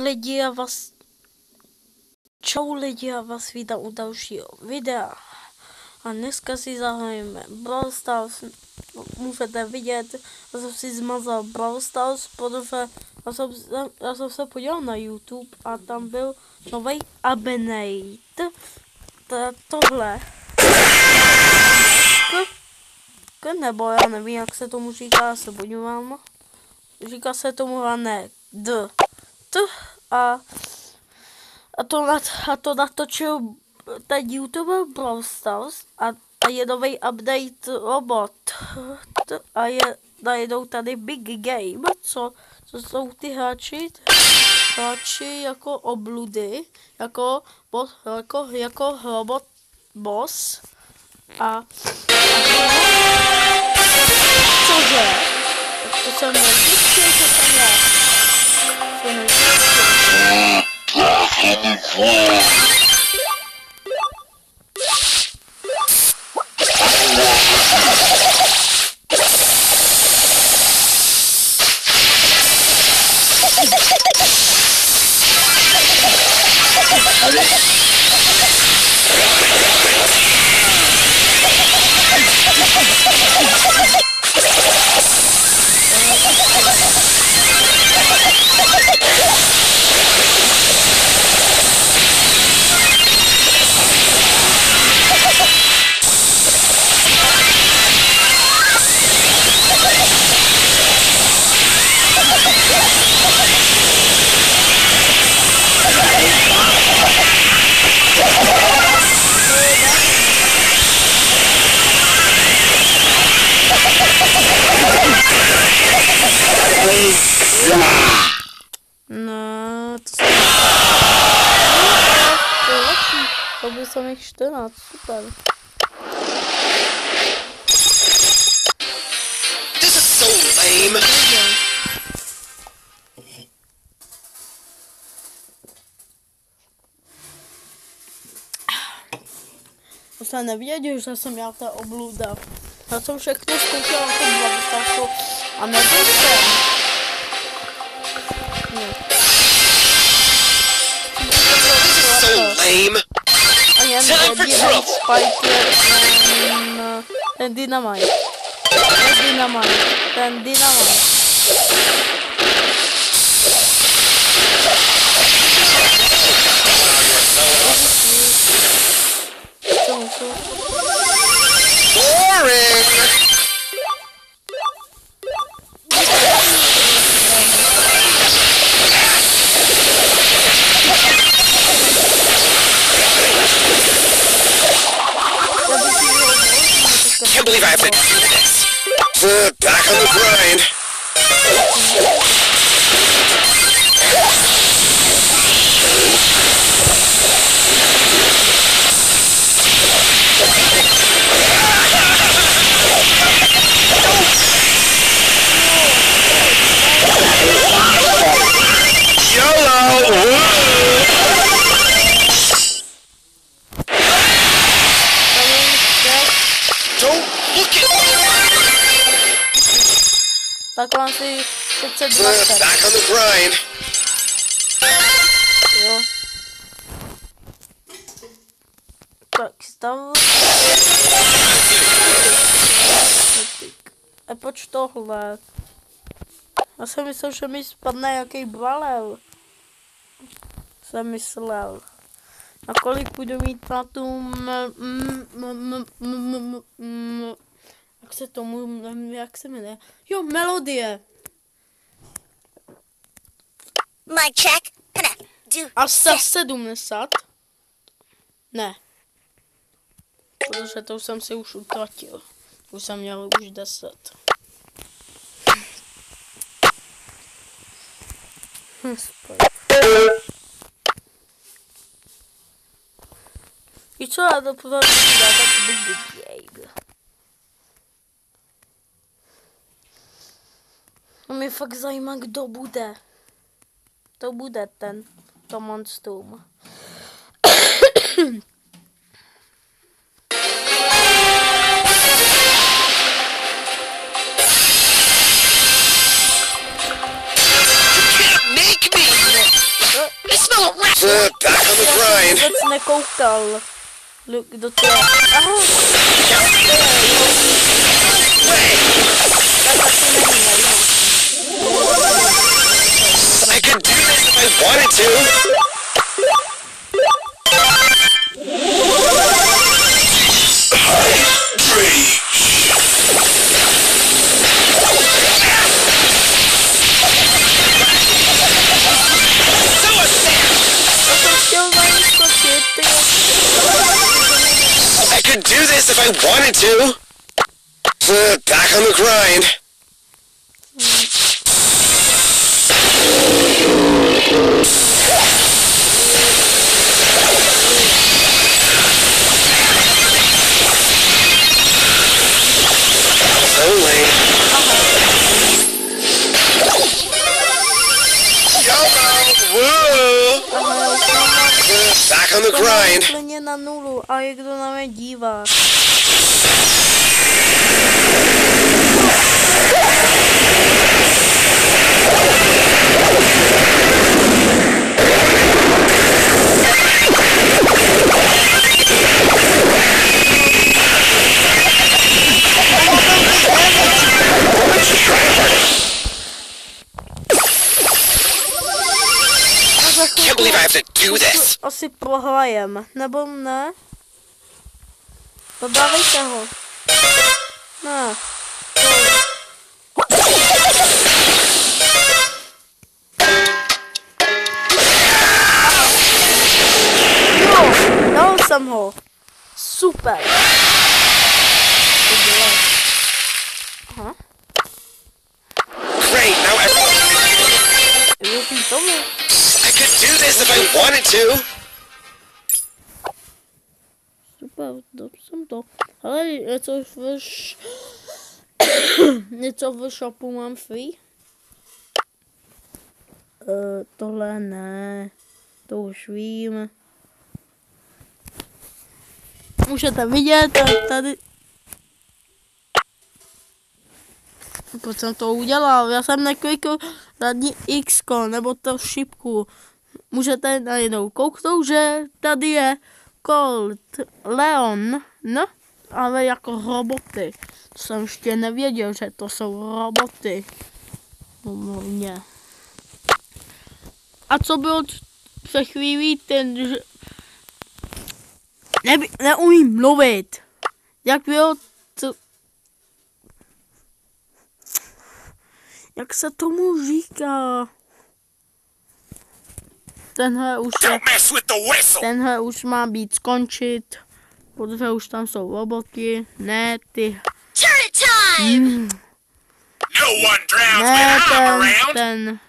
lidi a vás... Čau lidi a vás vítám u dalšího videa. A dneska si zahrajeme Brawl Stars. Můžete vidět, já jsem si zmazal Brawl Stars, protože já jsem se podíval na YouTube a tam byl nový update. Tohle. Nebo já nevím, jak se tomu říká, já se podívám. Říká se tomu Hanek D. A to natočil ten YouTuber Brawl Stars a je nový update robot. A je najednou tady Big Game, co jsou ty hráči jako obludy, jako robot boss. A cože? To jsem nezjistil, co tam je. To nezjistil. No, to je lepší. To by jsem jich 14, super. This is so lame. To jsem nevěděl, že jsem já ta obluda. Já jsem všechno zkoušel jako Brawl a nebyl jsem. So lame. A jen jediný Spiker, ten Dynamite. Boring. Can't believe I have to do this. Back on the grind. YOLO! Tak mám si 520. Back on the grind. Jo. Tak stavu. A proč tohle? Já jsem myslel, že mi spadne jaký balel. Jsem myslel. A kolik budu mít na tu jak se tomu, jak se jmenuje? Jo, melodie. Mic check. A za 70? Ne. Protože to jsem si už utratil. Už jsem měl už 10. I co já to pořád dát Big Game. No mě fakt zajímá, kdo bude. To bude to monstrum. Back on the grind. Vůbec nekoukal. Kdo to je? Aha. Tak asi není, no. I could do this if I wanted to. I could do this if I wanted to. Back on the grind. So late. Woo! Back on the grind. Úplně na nulu a je kdo na mě dívá. Can't believe I have to do this. Asi prohrajem, nebo ne? Pobavejte ho. Ne. Jo, dal jsem ho. Super. Aha. Great, now Tomu. I could do this if I wanted to. Super, dobře jsem to. Ale něco v shopu mám free? Tohle ne. To už vím. Můžete vidět, tady. Proč jsem to udělal? Já jsem neklikl zadní X nebo to šipku. Můžete najednou kouknout, že tady je Colt Leon, no, ale jako roboty. To jsem ještě nevěděl, že to jsou roboty. Umluvně. A co bylo před chvílí ten, že... Neumím mluvit. Jak bylo to... Jak se tomu říká? Tenhle už má být skončit, protože už tam jsou roboty, ne ty. Ne, ten.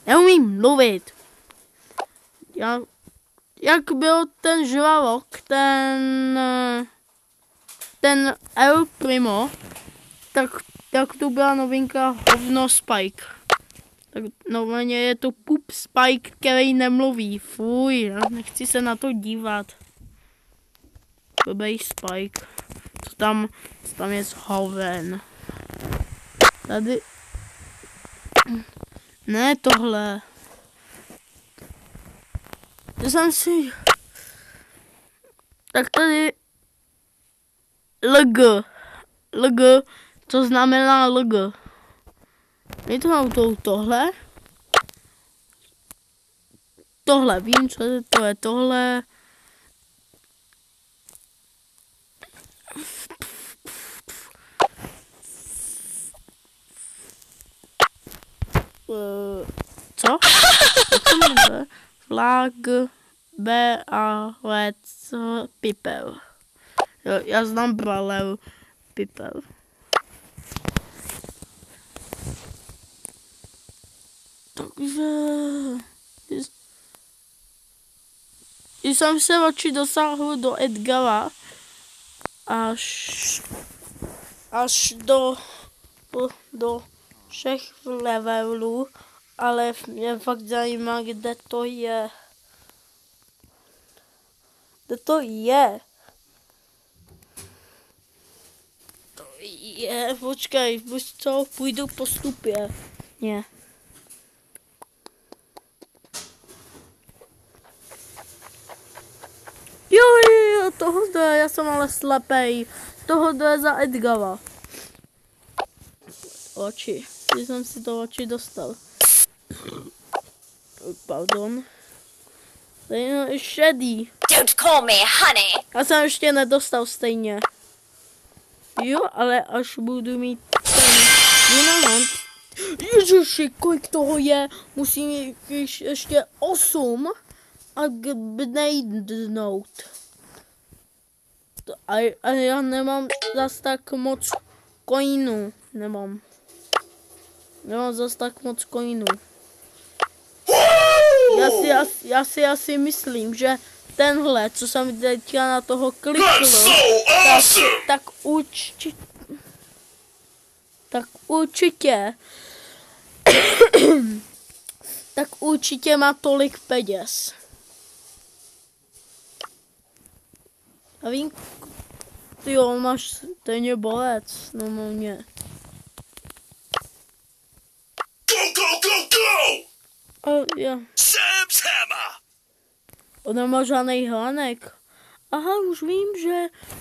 Neumím mluvit. Jak byl ten žralok, ten El Primo, tak tu byla novinka hovno Spike. Tak normálně je to pup Spike, který nemluví. Fuj, já nechci se na to dívat. Blbej Spike. Co tam je hoven. Tady. Ne tohle. To jsem si... Tak tady... LG. Co znamená LG? Je to auto tohle? Tohle, vím, co to je tohle. Co? Co jmenuje? Flag Balec Pipel. Jo, já znám Balec Pipel. Takže... Když jsem se oči dosáhl do Edgara až do všech levelů, ale mě fakt zajímá, kde to je. Kde to je? To je, počkej, buď co, půjdu postupně. Ne. toho zdroje, já jsem ale slepej. Toho zdroje za Edgara. Oči. Když jsem si to oči dostal. Pardon. Tady je šedý. Don't call me honey. Já jsem ještě nedostal stejně. Jo, ale až budu mít ten diamant. Ježiši, kolik toho je? Musím mít ještě 8 a gnaidnout. A já nemám zas tak moc coinů. Nemám zas tak moc coinů. Já si asi myslím, že tenhle, co jsem teďka na toho klikl, tak určitě má tolik peněz. A vím, ty máš stejně bolec, normálně. Jo. Sam's hammer! On nemá žádnej hlanek. Aha, už vím,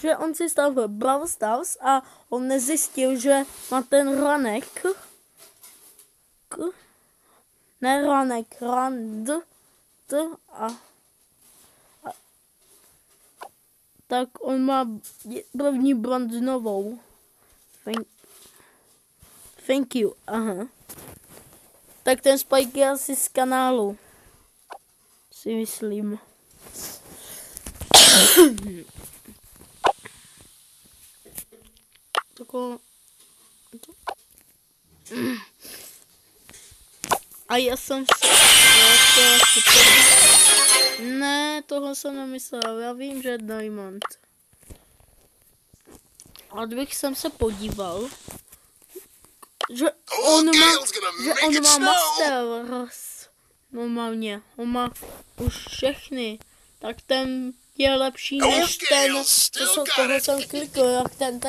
že on si stal v Brawl Stars a on nezjistil, že má ten hlanek. Ne hlanek, tak on má první bronznovou. Thank you, aha. Tak ten Spike je asi z kanálu. Si myslím. A já jsem se... Ne, toho jsem nemyslel. Já vím, že je diamond. A kdybych jsem se podíval, že on má Masters. Normálně. On má už všechny. Tak ten je lepší než ten, koho jsem klikl, jak ten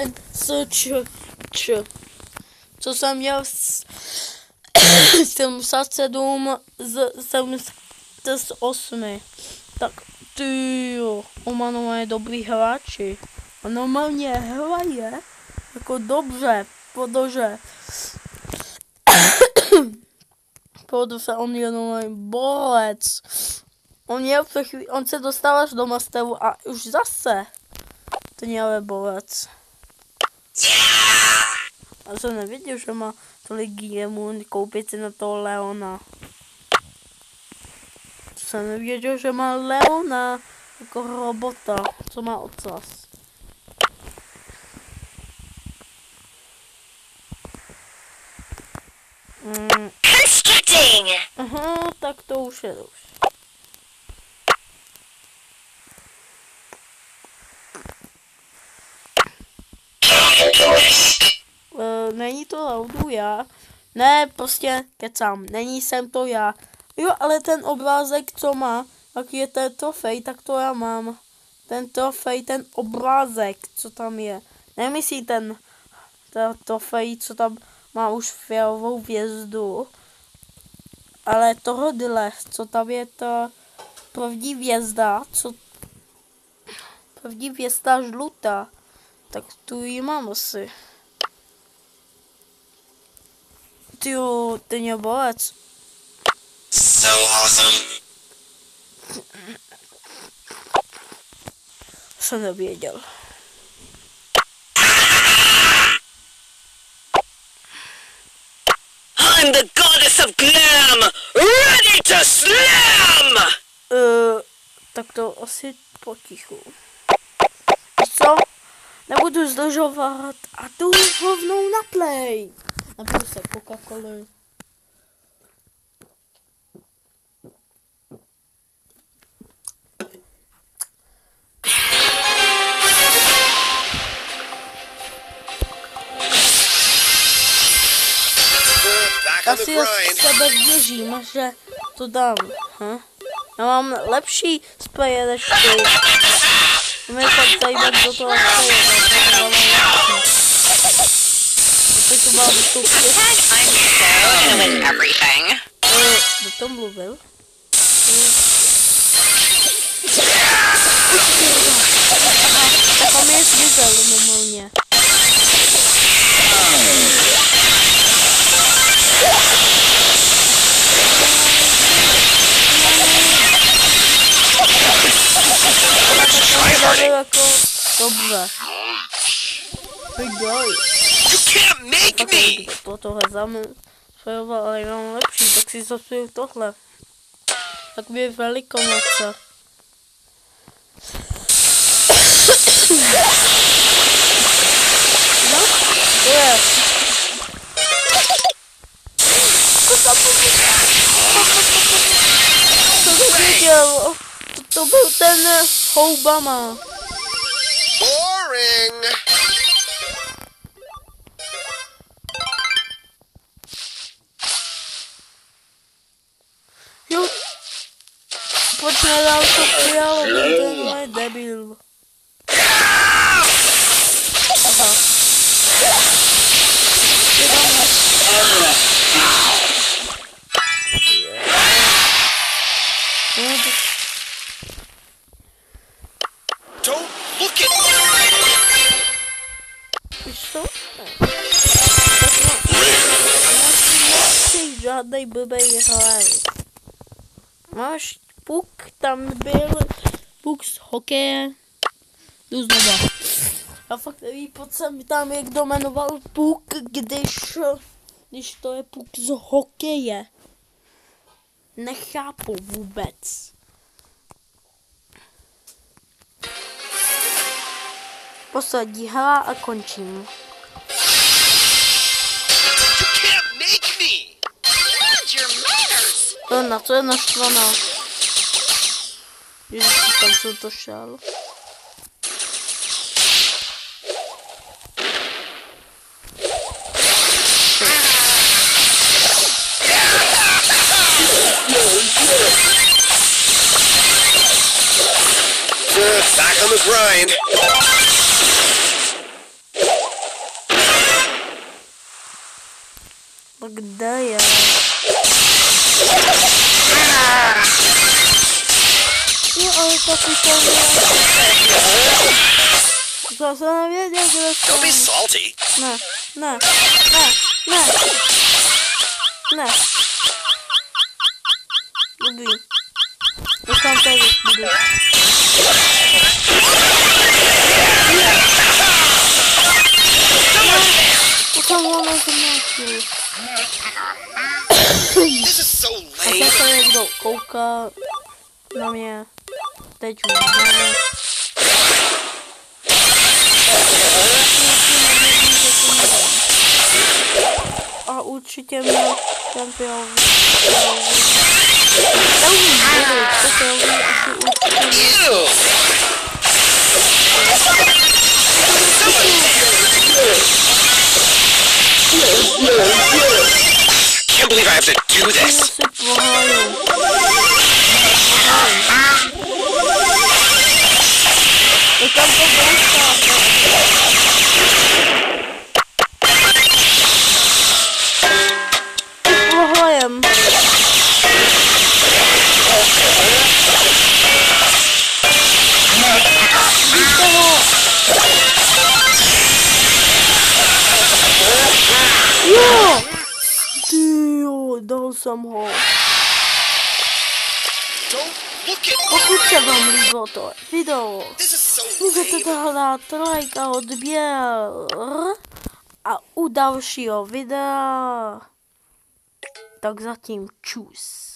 co jsem měl 77 z 8. Tak tyjo, on má normálně dobrý hráči. A normálně hraje jako dobře, protože on je normálně borec. On se dostal až do masteru a už zase to je borec. A jsem nevěděl, že má tolik gemů koupit si na toho Leona. Jsem nevěděl, že má Leona jako robota, co má ocas. Constructing! Aha, tak to už je už. Není to laudu já. Ne, prostě kecám. Není jsem to já. Jo, ale ten obrázek, co má, jak je ten trofej, tak to já mám. Ten trofej, ten obrázek, co tam je. Nemyslí ten trofej, co tam má už fialovou hvězdu. Ale tohodle, co tam je ta první hvězda, první hvězda žlutá. Tak tu ji mám asi. Tyjo, ten je bolec. So awesome. Jsem nevěděl. I'm the goddess of glam, ready to slam! Tak to asi potichu. Co? Nebudu zdržovat a jdu rovnou na play. Napiju se Coca-Cola. Asi sebe věřím, že to dám. Já mám lepší spreje než ty. Mě fakt zajímat do toho spreje. To mám tu kdo to mluvil? mi je zmizel normálně. Jako dobře. Pojď. You can't make me! Tohle zamojoval, ale mám lepší, tak si zasuju tohle. Takové velikonoce. No, to je. Co to viděl? To byl ten s houbama. Boring! Jo. Pojďme dál to fialový, ten je debil. Aha. Don't look at Víš co? Nechci žádnej blbej hraj. Máš puk, tam byl puk z hokeje. Jdu znova. A fakt neví, proč jsem tam někdo jmenoval puk, když to je puk z hokeje. Nechápu vůbec. Poslední hra a končím. You can't make me! Mind your manners! To na co je naštvaná? Ježiši, tam jsem to šel. Back on the grind. A kde je? Jo, ale taky to je. To jsem nevěděl, kde Don't be jsem. salty. Ne. Dobrý. Už tam tady budu. This is so A lame. teď se někdo kouká na mě. Teď už ne. A určitě mě ten fialový. Já už nevím, to fialový asi určitě mě. Ew! Can't believe I have to do Já this. si poháju. To tam to bouchá. Pohájem. Víte ho. Jo! Tyjo, dal jsem ho. Don't look at me. Pokud se vám líbilo to video, This is so můžete lame. to dát like a odběr. A u dalšího videa. Tak zatím čus.